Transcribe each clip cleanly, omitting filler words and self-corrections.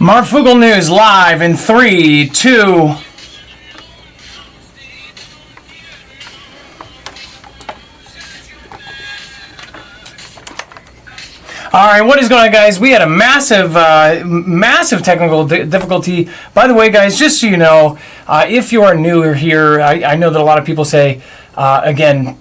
Marfoogle News live in 3, 2. All right, what is going on, guys? We had a massive technical difficulty. By the way, guys, just so you know, if you are new here, I know that a lot of people say, again,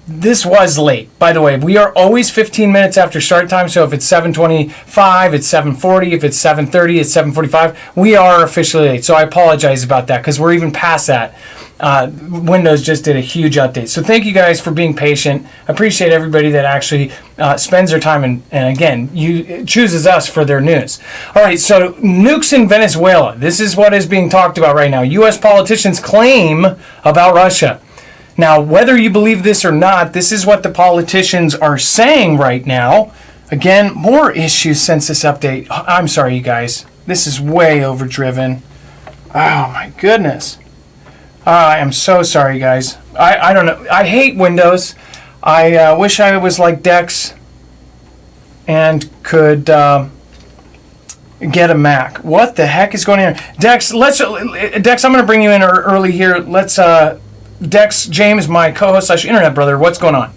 this was late. By the way, we are always 15 minutes after start time, so if it's 7:25, it's 7:40. If it's 7:30, it's 7:45. We are officially late, so I apologize about that because we're even past that. Windows just did a huge update. So thank you guys for being patient. I appreciate everybody that actually spends their time and again, chooses us for their news. All right, so nukes in Venezuela. This is what is being talked about right now. U.S. politicians claim about Russia. Now, whether you believe this or not, this is what the politicians are saying right now. Again, more issues since this update. I'm sorry, you guys. This is way overdriven. Oh, my goodness. I am so sorry, guys. I don't know. I hate Windows. I wish I was like Dex and could get a Mac. What the heck is going on? Dex, Dex, I'm going to bring you in early here. Let's, Dex, James, my co-host / internet brother, what's going on?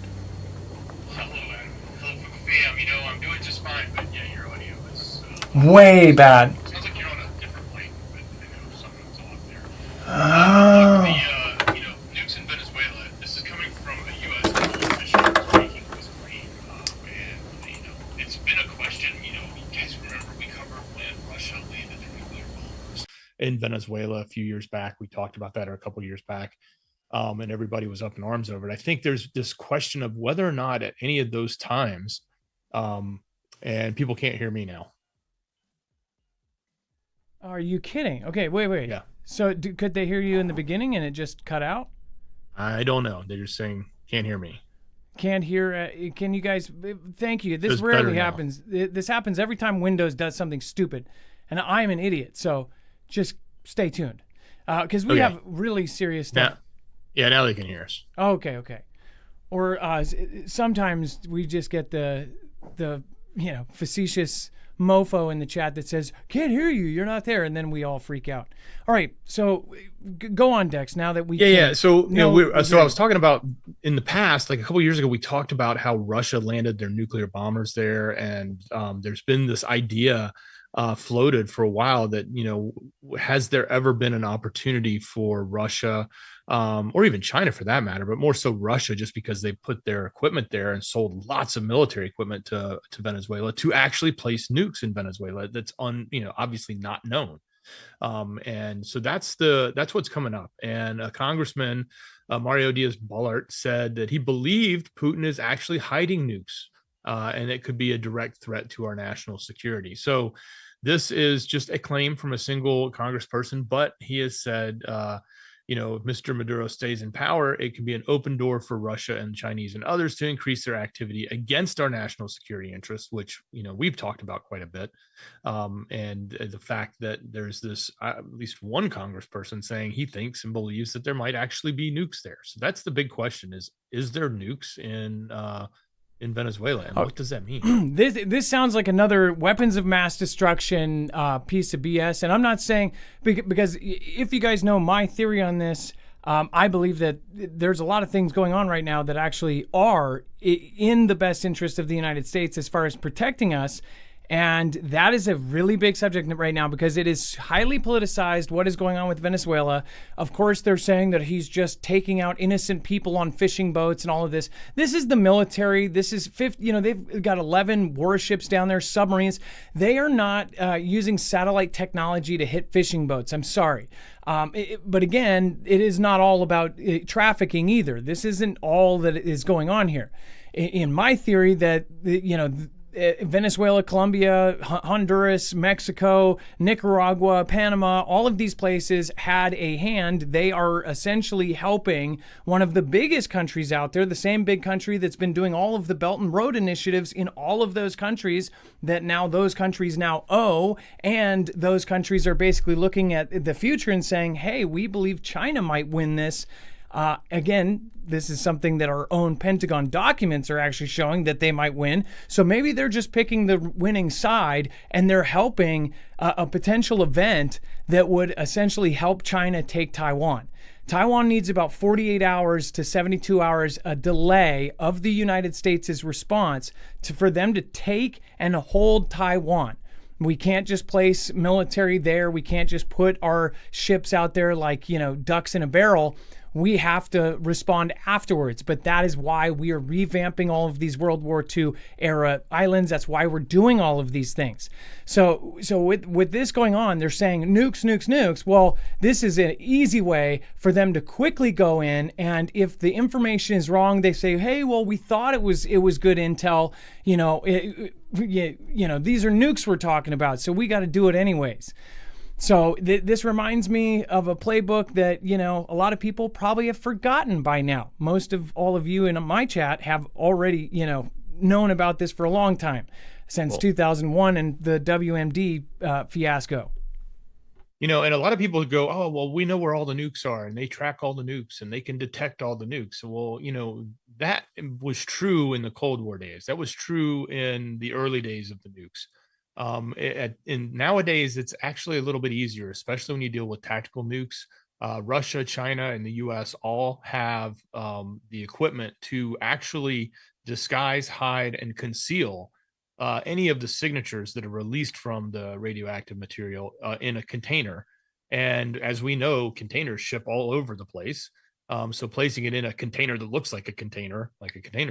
Hello, Adam. Hello, fam. I'm doing just fine, but yeah, your audio is... way bad. Sounds like you're on a different plane, but something's off there. Oh. Nukes in Venezuela, this is coming from a U.S. official making this claim, and, it's been a question, you guys remember we covered when Russia landed their nuclear bombers in Venezuela a few years back. We talked about that a couple years back, and everybody was up in arms over it. I think there's this question of whether or not at any of those times, and people can't hear me now. Are you kidding? Okay, wait. Yeah. So could they hear you in the beginning and it just cut out? I don't know. They're just saying can't hear me. Can't hear. Can you guys? Thank you. This It's rarely happens. This happens every time Windows does something stupid, and I'm an idiot. So just stay tuned, because we have really serious stuff. Now they can hear us. Okay. Or sometimes we just get the facetious mofo in the chat that says, can't hear you, you're not there, and then we all freak out. All right, so go on, Dex, now that we so I was talking about in the past, like a couple of years ago, we talked about how Russia landed their nuclear bombers there, and there's been this idea floated for a while that has there ever been an opportunity for Russia, or even China for that matter, but more so Russia, just because they put their equipment there and sold lots of military equipment to Venezuela, to actually place nukes in Venezuela that's obviously not known. And so that's what's coming up. And a congressman, Mario Diaz-Balart, said that he believed Putin is actually hiding nukes, and it could be a direct threat to our national security. So this is just a claim from a single congressperson, but he has said, if Mr. Maduro stays in power, it can be an open door for Russia and Chinese and others to increase their activity against our national security interests, which, we've talked about quite a bit. And the fact that there's this, at least one congressperson saying he thinks and believes that there might actually be nukes there. So that's the big question is there nukes in Venezuela, and what does that mean? This sounds like another weapons of mass destruction piece of BS, and I'm not saying, because if you guys know my theory on this, I believe that there's a lot of things going on right now that actually are in the best interest of the United States as far as protecting us. And that is a really big subject right now because it is highly politicized what is going on with Venezuela. Of course, they're saying that he's just taking out innocent people on fishing boats and all of this. This is the military. This is, they've got 11 warships down there, submarines. They are not using satellite technology to hit fishing boats. I'm sorry. But again, it is not all about trafficking either. This isn't all that is going on here. In my theory that, Venezuela, Colombia, Honduras, Mexico, Nicaragua, Panama, all of these places had a hand. They are essentially helping one of the biggest countries out there, the same big country that's been doing all of the Belt and Road initiatives in all of those countries that now those countries now owe. And those countries are basically looking at the future and saying, hey, we believe China might win this. Again, this is something that our own Pentagon documents are actually showing that they might win. So maybe they're just picking the winning side and they're helping a potential event that would essentially help China take Taiwan. Taiwan needs about 48 hours to 72 hours a delay of the United States' response for them to take and hold Taiwan. We can't just place military there. We can't just put our ships out there like, ducks in a barrel. We have to respond afterwards. But that is why we are revamping all of these World War II era islands. That's why we're doing all of these things. So with this going on, they're saying nukes, nukes, nukes. Well, this is an easy way for them to quickly go in. And if the information is wrong, they say, hey, well, we thought it was good intel. These are nukes we're talking about. So we got to do it anyways. So this reminds me of a playbook that, a lot of people probably have forgotten by now. Most of all of you in my chat have already, known about this for a long time, since 2001 and the WMD fiasco. And a lot of people go, oh, well, we know where all the nukes are and they track all the nukes and they can detect all the nukes. Well, that was true in the Cold War days. That was true in the early days of the nukes. And nowadays, it's actually a little bit easier, especially when you deal with tactical nukes. Russia, China, and the U.S. all have the equipment to actually disguise, hide, and conceal any of the signatures that are released from the radioactive material in a container. And as we know, containers ship all over the place. So placing it in a container that looks like a container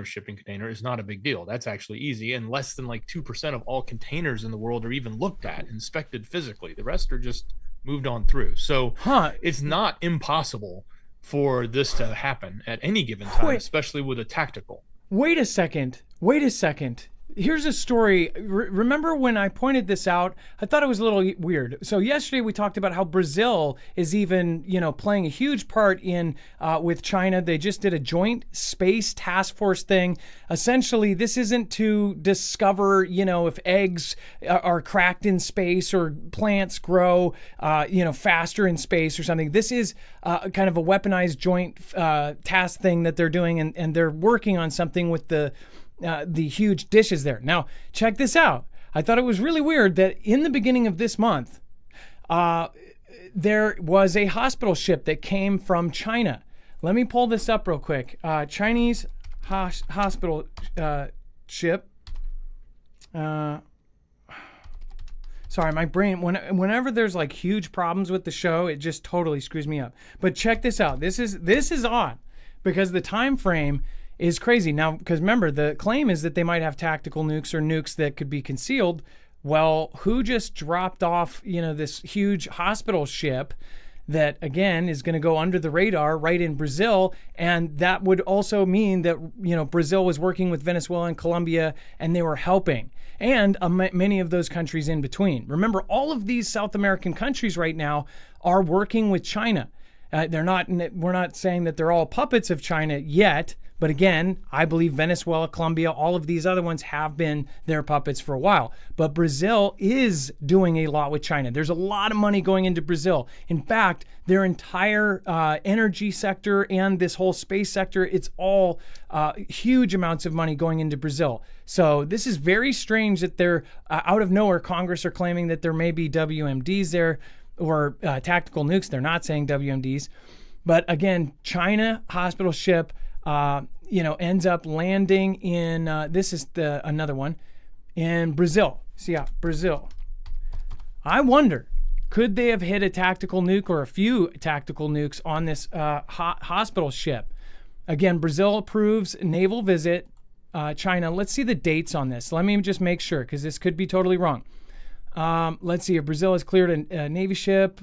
shipping container, is not a big deal. That's actually easy. And less than 2% of all containers in the world are even looked at, inspected physically. The rest are just moved on through. So it's not impossible for this to happen at any given time, especially with a tactical. Wait a second. Here's a story. Remember when I pointed this out? I thought it was a little weird. So yesterday we talked about how Brazil is even, playing a huge part in with China. They just did a joint space task force thing. Essentially, this isn't to discover, if eggs are cracked in space or plants grow, faster in space or something. This is kind of a weaponized joint task thing that they're doing, and they're working on something with the huge dishes there. Now, check this out. I thought it was really weird that in the beginning of this month, there was a hospital ship that came from China. Let me pull this up real quick. Chinese hospital ship. Sorry, my brain, whenever there's huge problems with the show, it just totally screws me up. But check this out. This is odd because the time frame is crazy. Now, because remember, the claim is that they might have tactical nukes or nukes that could be concealed. Well, who just dropped off, this huge hospital ship that, again, is going to go under the radar right in Brazil? And that would also mean that, Brazil was working with Venezuela and Colombia, and they were helping. And many of those countries in between. Remember, all of these South American countries right now are working with China. We're not saying that they're all puppets of China yet. But again, I believe Venezuela, Colombia, all of these other ones have been their puppets for a while. But Brazil is doing a lot with China. There's a lot of money going into Brazil. In fact, their entire energy sector and this whole space sector, it's all huge amounts of money going into Brazil. So this is very strange that they're out of nowhere. Congress are claiming that there may be WMDs there or tactical nukes. They're not saying WMDs. But again, China hospital ship ends up landing in, this is another one, in Brazil. So yeah, Brazil. I wonder, could they have hit a tactical nuke or a few tactical nukes on this hospital ship? Again, Brazil approves naval visit. China, let's see the dates on this. Let me just make sure, because this could be totally wrong. Let's see here. Brazil has cleared a Navy ship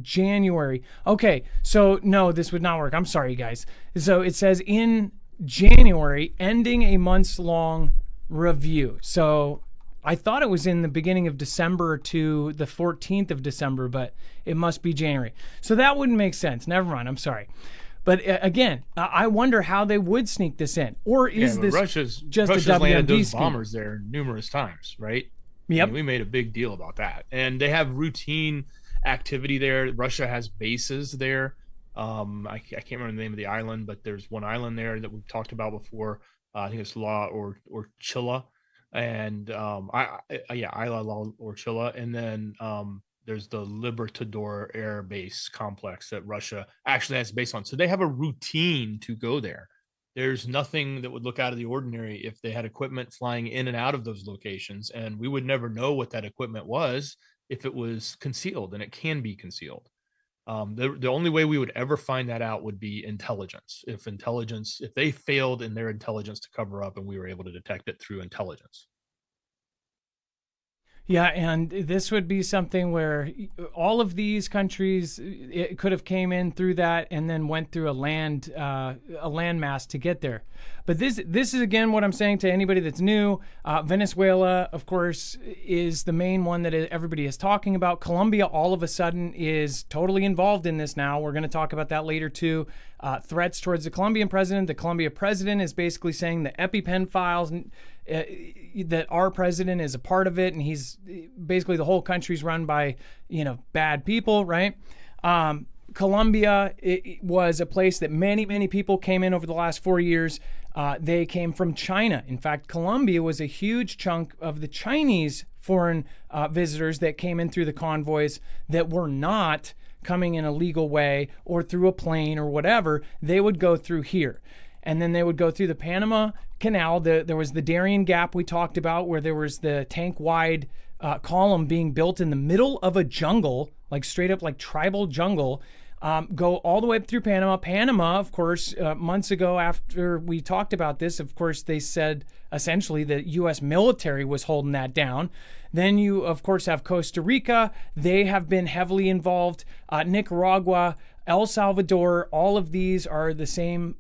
January. Okay, so no, this would not work. I'm sorry, guys. So it says in January, ending a months-long review. So I thought it was in the beginning of December to the 14th of December, but it must be January. So that wouldn't make sense. Never mind. I'm sorry. But again, I wonder how they would sneak this in. Or is this Russia's a WMD landed those scheme? bombers there numerous times, right? Yep. I mean, we made a big deal about that. And they have routine activity there. Russia has bases there. I can't remember the name of the island, but there's one island there that we've talked about before. I think it's La or Chilla, and yeah, Isla La or Chilla, and then there's the Libertador Air Base complex that Russia actually has a base on. So they have a routine to go there. There's nothing that would look out of the ordinary if they had equipment flying in and out of those locations, and we would never know what that equipment was if it was concealed, and it can be concealed. The only way we would ever find that out would be intelligence. If they failed in their intelligence to cover up and we were able to detect it through intelligence. Yeah, and this would be something where all of these countries it could have came in through that and then went through a landmass to get there. But this is again what I'm saying to anybody that's new. Venezuela, of course, is the main one that everybody is talking about. Colombia, all of a sudden, is totally involved in this now. We're going to talk about that later too. Threats towards the Colombian president. The Colombia president is basically saying the EpiPen files. That our president is a part of it, and he's basically the whole country's run by bad people, right? Colombia it was a place that many people came in over the last 4 years. They came from China. In fact, Colombia was a huge chunk of the Chinese foreign visitors that came in through the convoys that were not coming in a legal way or through a plane or whatever. They would go through here. And then they would go through the Panama Canal. There was the Darien Gap we talked about, where there was the tank-wide column being built in the middle of a jungle, like straight up like tribal jungle, go all the way up through Panama. Panama, of course, months ago after we talked about this, of course, they said essentially the U.S. military was holding that down. Then you, of course, have Costa Rica. They have been heavily involved. Nicaragua, El Salvador, all of these are the same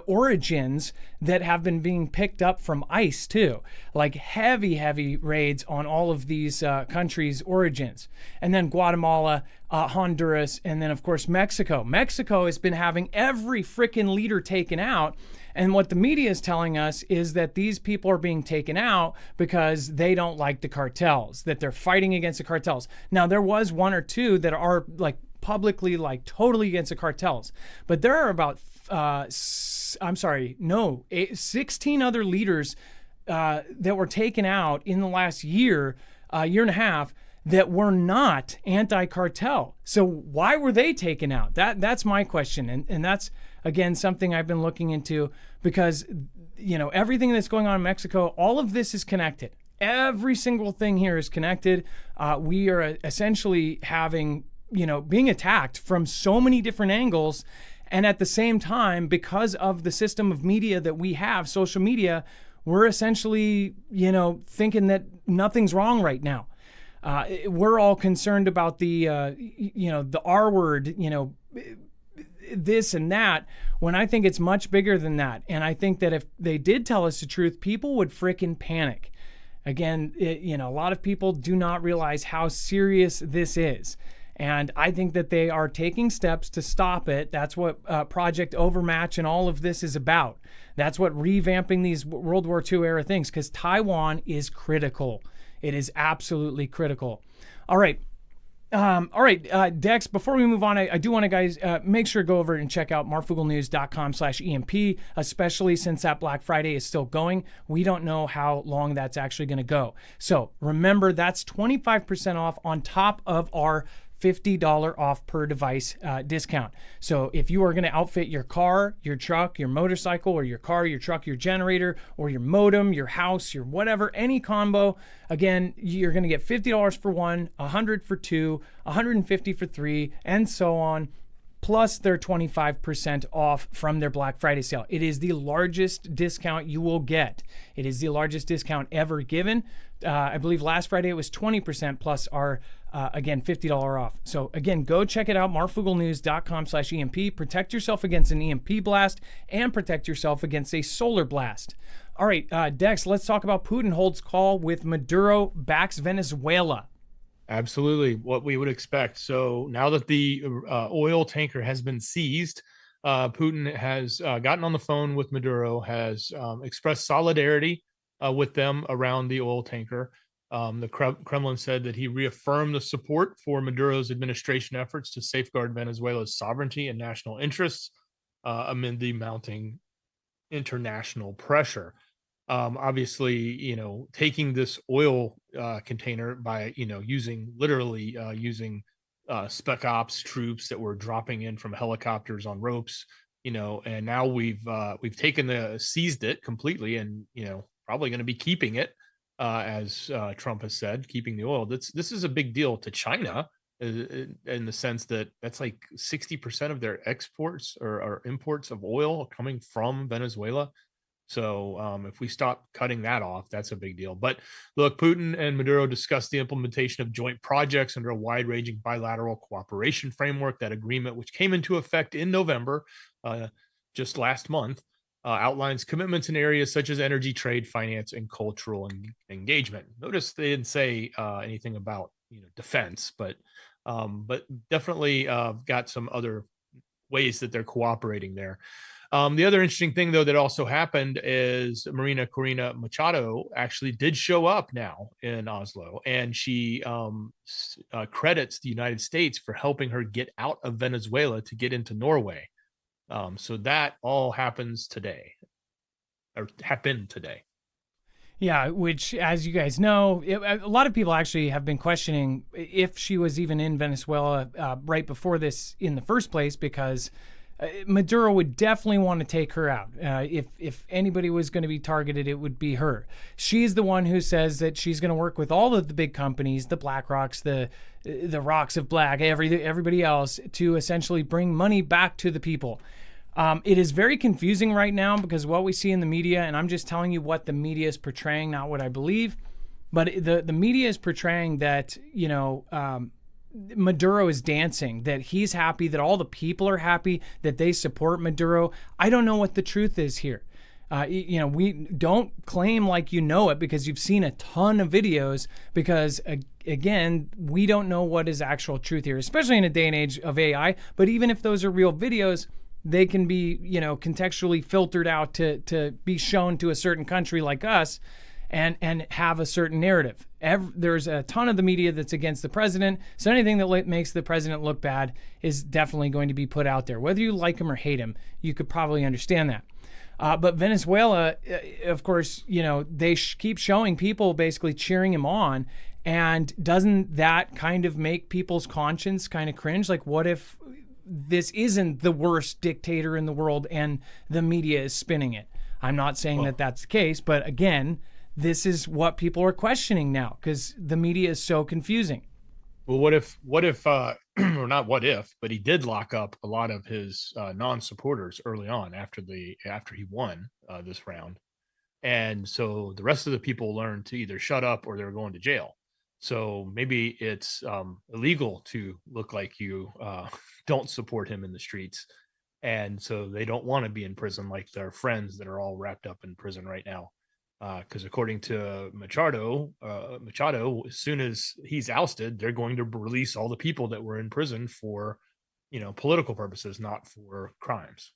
origins that have been being picked up from ICE too, like heavy raids on all of these countries' origins. And then Guatemala, Honduras, and then of course Mexico. Mexico has been having every freaking leader taken out. And what the media is telling us is that these people are being taken out because they don't like the cartels, that they're fighting against the cartels. Now, there was one or two that are like publicly like totally against the cartels, but there are about 16 other leaders that were taken out in the last year and a half that were not anti-cartel. So why were they taken out? That's my question, and that's again something I've been looking into, because everything that's going on in Mexico, all of this is connected. Every single thing here is connected. We are essentially having being attacked from so many different angles. And at the same time, because of the system of media that we have, social media, we're essentially, thinking that nothing's wrong right now. We're all concerned about the R word, this and that, when I think it's much bigger than that. And I think that if they did tell us the truth, people would frickin' panic. Again, a lot of people do not realize how serious this is. And I think that they are taking steps to stop it. That's what Project Overmatch and all of this is about. That's what revamping these World War II era things, because Taiwan is critical. It is absolutely critical. All right. Dex, before we move on, I do want to, guys, make sure to go over and check out marfooglenews.com/EMP, especially since that Black Friday is still going. We don't know how long that's actually going to go. So remember, that's 25% off on top of our $50 off per device discount. So if you are going to outfit your car, your truck, your motorcycle, or your car, your truck, your generator, or your modem, your house, your whatever, any combo, again, you're going to get $50 for one, $100 for two, $150 for three, and so on. Plus their 25% off from their Black Friday sale. It is the largest discount you will get. It is the largest discount ever given. I believe last Friday it was 20% plus our, again, $50 off. So again, go check it out, marfooglenews.com/EMP. Protect yourself against an EMP blast and protect yourself against a solar blast. All right, Dex, let's talk about Putin holds call with Maduro backs Venezuela. Absolutely, what we would expect. So now that the oil tanker has been seized, Putin has gotten on the phone with Maduro, has expressed solidarity with them around the oil tanker. The Kremlin said that he reaffirmed the support for Maduro's administration efforts to safeguard Venezuela's sovereignty and national interests amid the mounting international pressure. Obviously, taking this oil container by, using literally using spec ops troops that were dropping in from helicopters on ropes, and now we've seized it completely, and probably going to be keeping it, as Trump has said, keeping the oil. This is a big deal to China, in the sense that that's like 60% of their exports or imports of oil coming from Venezuela. So if we stop cutting that off, that's a big deal. But look, Putin and Maduro discussed the implementation of joint projects under a wide-ranging bilateral cooperation framework. That agreement, which came into effect in November, just last month, outlines commitments in areas such as energy, trade, finance, and cultural engagement. Notice they didn't say anything about defense, but definitely got some other ways that they're cooperating there. The other interesting thing, though, that also happened is Marina Corina Machado actually did show up now in Oslo, and she credits the United States for helping her get out of Venezuela to get into Norway. So that all happens today, or happened today. Yeah, which, as you guys know, a lot of people actually have been questioning if she was even in Venezuela right before this in the first place, because Maduro would definitely want to take her out. If anybody was going to be targeted, it would be her. She's the one who says that she's going to work with all of the big companies, the BlackRocks, the Rocks of Black, everybody else, to essentially bring money back to the people. It is very confusing right now because what we see in the media, and I'm just telling you what the media is portraying, not what I believe, but the media is portraying that, Maduro is dancing, that he's happy, that all the people are happy, that they support Maduro. I don't know what the truth is here. We don't claim like it because you've seen a ton of videos, because again, we don't know what is actual truth here, especially in a day and age of AI. But even if those are real videos, they can be, contextually filtered out to be shown to a certain country like us and have a certain narrative. There's a ton of the media that's against the president, so anything that makes the president look bad is definitely going to be put out there. Whether you like him or hate him, you could probably understand that. But Venezuela, of course, they keep showing people basically cheering him on. And doesn't that kind of make people's conscience kind of cringe? Like, what if this isn't the worst dictator in the world and the media is spinning it? I'm not saying that that's the case, but again, this is what people are questioning now because the media is so confusing. Well, what if, or not what if, but he did lock up a lot of his non-supporters early on after he won this round. And so the rest of the people learned to either shut up or they're going to jail. So maybe it's illegal to look like you don't support him in the streets. And so they don't want to be in prison like their friends that are all wrapped up in prison right now. Because according to Machado, as soon as he's ousted, they're going to release all the people that were in prison for, political purposes, not for crimes.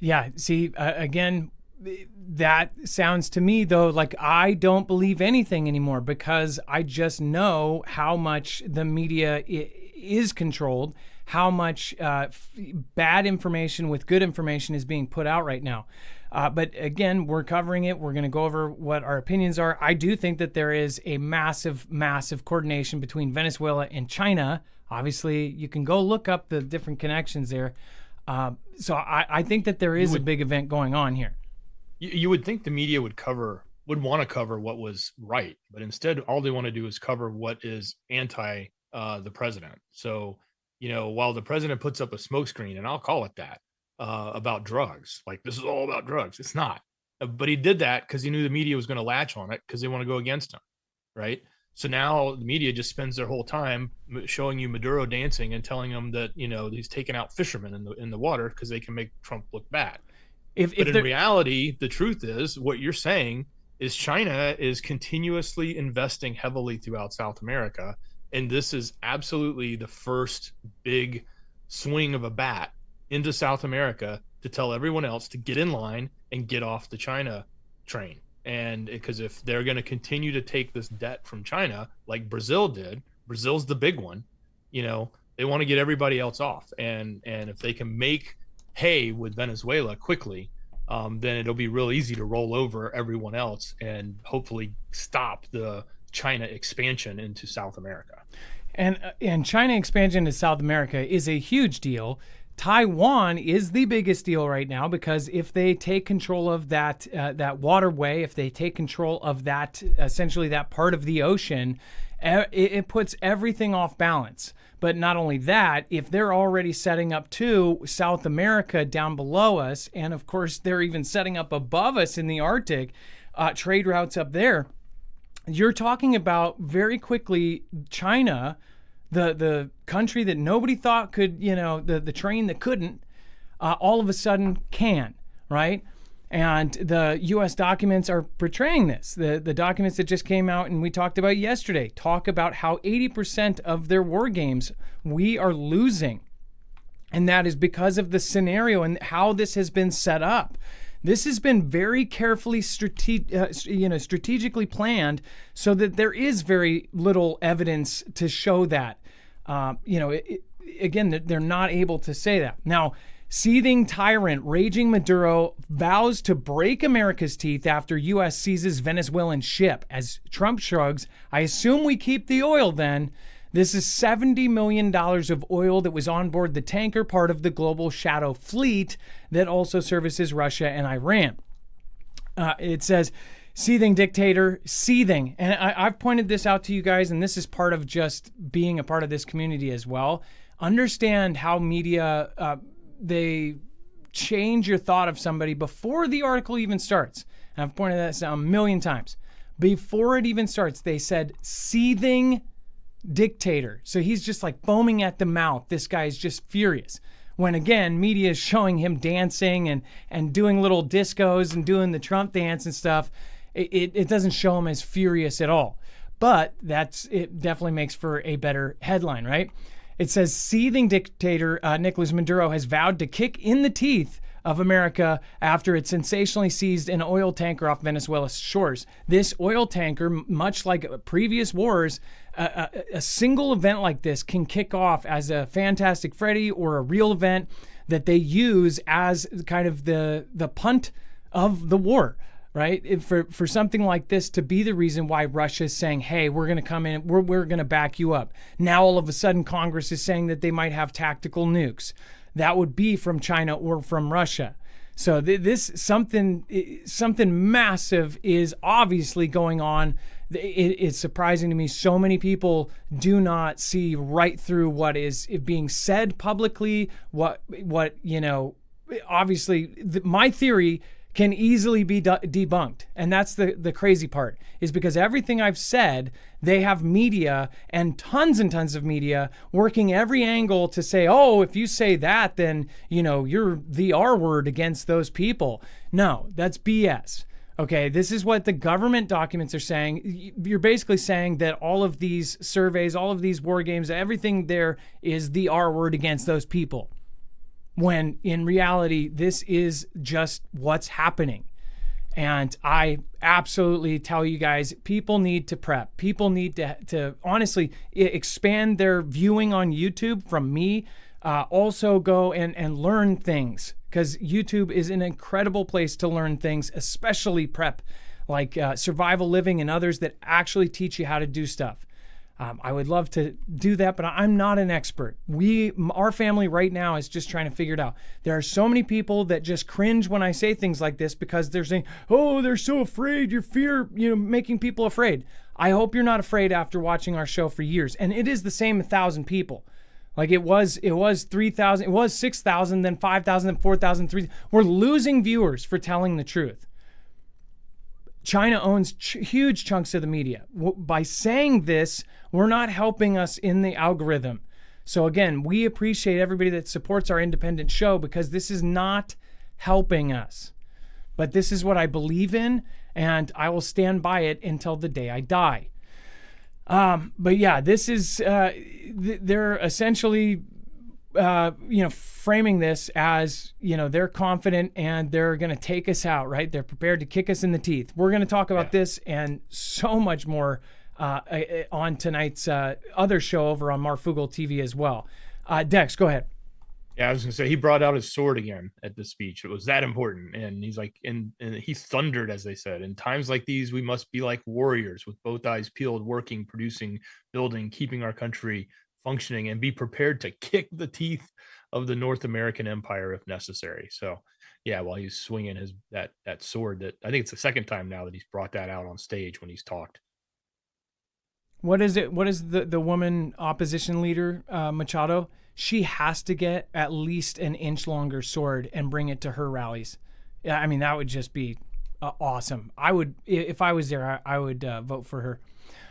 Yeah. See, again, that sounds to me, though, like I don't believe anything anymore because I just know how much the media is controlled, how much bad information with good information is being put out right now. But again, we're covering it. We're going to go over what our opinions are. I do think that there is a massive, massive coordination between Venezuela and China. Obviously, you can go look up the different connections there. So I think that there is a big event going on here. You would think the media would want to cover what was right, but instead, all they want to do is cover what is anti the president. So, while the president puts up a smokescreen, and I'll call it that, about drugs, like this is all about drugs, it's not. But he did that because he knew the media was going to latch on it because they want to go against him, right? So now the media just spends their whole time showing you Maduro dancing and telling them that he's taking out fishermen in the water because they can make Trump look bad. But in reality, the truth is what you're saying is China is continuously investing heavily throughout South America. And this is absolutely the first big swing of a bat into South America to tell everyone else to get in line and get off the China train. And because if they're going to continue to take this debt from China, like Brazil did, Brazil's the big one, they want to get everybody else off. And if they can make hay with Venezuela quickly, then it'll be real easy to roll over everyone else and hopefully stop the China expansion into South America. And China expansion to South America is a huge deal. Taiwan is the biggest deal right now, because if they take control of that waterway, if they take control of that, essentially that part of the ocean, it puts everything off balance. But not only that, if they're already setting up to South America down below us, and of course they're even setting up above us in the Arctic, trade routes up there, you're talking about very quickly China, the country that nobody thought could, the train that couldn't, all of a sudden can, right? And the U.S. documents are portraying this. The documents that just came out and we talked about yesterday talk about how 80% of their war games we are losing. And that is because of the scenario and how this has been set up. This has been very carefully strategically planned, so that there is very little evidence to show that. Again, they're not able to say that. Now, seething tyrant, raging Maduro vows to break America's teeth after U.S. seizes Venezuelan ship. As Trump shrugs, I assume we keep the oil then. This is $70 million of oil that was on board the tanker, part of the global shadow fleet that also services Russia and Iran. It says, seething dictator, seething. And I've pointed this out to you guys, and this is part of just being a part of this community as well. Understand how media, they change your thought of somebody before the article even starts. And I've pointed that out a million times. Before it even starts, they said seething dictator. So he's just like foaming at the mouth. This guy is just furious. When again, media is showing him dancing and doing little discos and doing the Trump dance and stuff. It doesn't show him as furious at all. But it definitely makes for a better headline, right? It says seething dictator Nicolas Maduro has vowed to kick in the teeth of America after it sensationally seized an oil tanker off Venezuela's shores. This oil tanker, much like previous wars, a single event like this can kick off as a Fantastic Freddy or a real event that they use as kind of the punt of the war, right? For something like this to be the reason why Russia is saying, hey, we're going to come in, we're going to back you up. Now all of a sudden Congress is saying that they might have tactical nukes. That would be from China or from Russia. So this something massive is obviously going on. It's surprising to me. So many people do not see right through what is being said publicly. Obviously, my theory can easily be debunked. And that's the crazy part, is because everything I've said, they have media and tons of media working every angle to say, oh, if you say that, then, you're the R word against those people. No, that's BS. Okay, this is what the government documents are saying. You're basically saying that all of these surveys, all of these war games, everything there is the R word against those people. When in reality, this is just what's happening. And I absolutely tell you guys, people need to prep. People need to honestly expand their viewing on YouTube from me. Also go and learn things, because YouTube is an incredible place to learn things, especially prep, like survival living and others that actually teach you how to do stuff. I would love to do that, but I'm not an expert. Our family right now is just trying to figure it out. There are so many people that just cringe when I say things like this, because they're saying, oh, they're so afraid. You're making people afraid. I hope you're not afraid after watching our show for years. And it is the same 1,000 people. Like it was 3,000, it was 6,000, then 5,000, then 4,000, 3,000. We're losing viewers for telling the truth. China owns huge chunks of the media. By saying this, we're not helping us in the algorithm. So again, we appreciate everybody that supports our independent show, because this is not helping us. But this is what I believe in, and I will stand by it until the day I die. But yeah, this is, they're essentially framing this as, they're confident and they're going to take us out, right? They're prepared to kick us in the teeth. We're going to talk about this and so much more on tonight's other show over on Marfoogle TV as well. Dex, go ahead. Yeah, I was gonna say he brought out his sword again at the speech. It was that important, and he's like, and he thundered, as they said, in times like these, we must be like warriors with both eyes peeled, working, producing, building, keeping our country functioning, and be prepared to kick the teeth of the North American empire if necessary. So, yeah, while he's swinging his that sword, that I think it's the second time now that he's brought that out on stage when he's talked. What is it? What is the woman opposition leader, Machado? She has to get at least an inch longer sword and bring it to her rallies. Yeah, I mean, that would just be awesome. I would, if I was there, I would vote for her.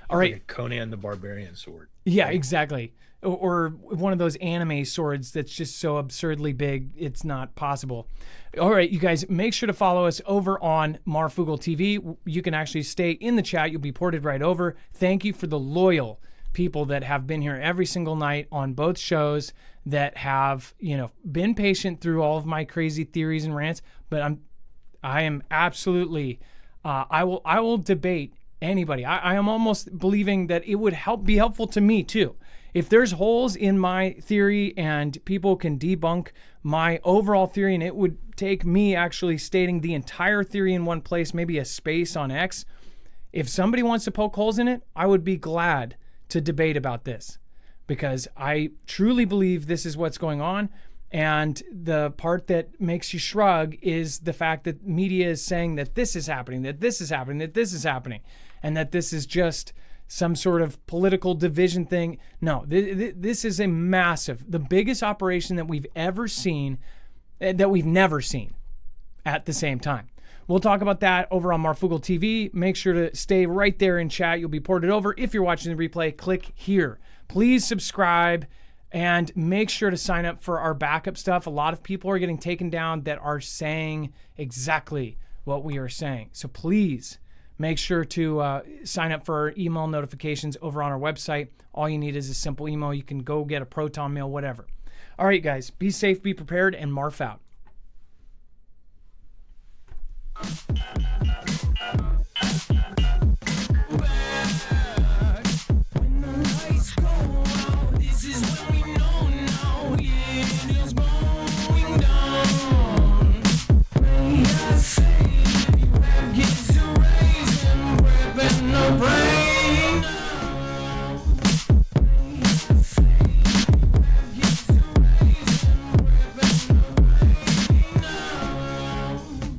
All right. Like a Conan the Barbarian sword. Yeah, exactly. Or one of those anime swords that's just so absurdly big, it's not possible. All right, you guys, make sure to follow us over on Marfoogle TV. You can actually stay in the chat. You'll be ported right over. Thank you for the loyal people that have been here every single night on both shows, that have, been patient through all of my crazy theories and rants. But I am absolutely, I will debate anybody. I am almost believing that it would be helpful to me too. If there's holes in my theory and people can debunk my overall theory, and it would take me actually stating the entire theory in one place, maybe a space on X. If somebody wants to poke holes in it, I would be glad to debate about this, because I truly believe this is what's going on. And the part that makes you shrug is the fact that media is saying that this is happening, that this is happening, that this is happening, and that this is just some sort of political division thing. No, this is a massive, the biggest operation that we've ever seen, that we've never seen at the same time. We'll talk about that over on Marfoogle TV. Make sure to stay right there in chat. You'll be ported over. If you're watching the replay, click here. Please subscribe and make sure to sign up for our backup stuff. A lot of people are getting taken down that are saying exactly what we are saying. So please make sure to sign up for our email notifications over on our website. All you need is a simple email. You can go get a Proton mail, whatever. All right, guys, be safe, be prepared, and Marf out.